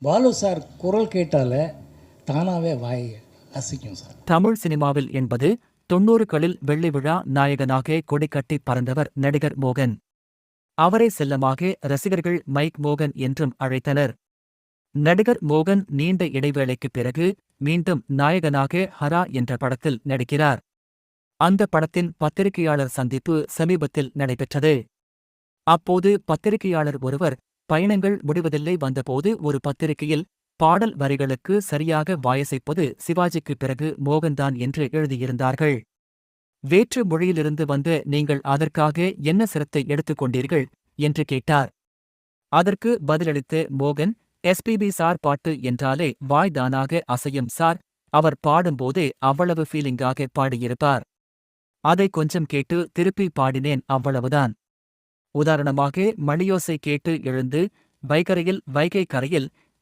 Balu sir குரல் கேட்டாலே தானாகவே வாய் அசைக்கும் சார். தமிழ் சினிமாவில் என்பது 90களில் வெள்ளி விழா நாயகனாக கொடிகட்டி பறந்தவர் நடிகர் மோகன். அவரை செல்லமாக ரசிகர்கள் மைக் மோகன் என்றும் அழைத்தனர். நடிகர் மோகன் நீண்ட இடைவேளைக்குப் பிறகு மீண்டும் நாயகனாக ஹரா என்ற படத்தில் நடிக்கிறார். அந்த படத்தின் பத்திரிகையாளர் சந்திப்பு சமீபத்தில் நடைபெற்றது. அப்போது பத்திரிகையாளர் ஒருவர், பயணங்கள் முடிவதில்லை வந்தபோது ஒரு பத்திரிகையில் பாடல் வரிகளுக்கு சரியாக வாயசைப்பது சிவாஜிக்கு பிறகு மோகன்தான் என்று எழுதியிருந்தார்கள். வேற்று மொழியிலிருந்து வந்த நீங்கள் அதற்காக என்ன சிரத்தை எடுத்துக்கொண்டீர்கள் என்று கேட்டார். அதற்கு பதிலளித்த மோகன், எஸ்பிபி சார் பாட்டு என்றாலே வாய் தானாக அசையும் சார், அவர் பாடும்போதே அவ்வளவு ஃபீலிங்காக பாடியிருப்பார். அதை கொஞ்சம் கேட்டு திருப்பி பாடினேன், அவ்வளவுதான். உதாரணமாக மணியோசை கேட்டு எழுந்து வைகரையில் வைகை கரையில்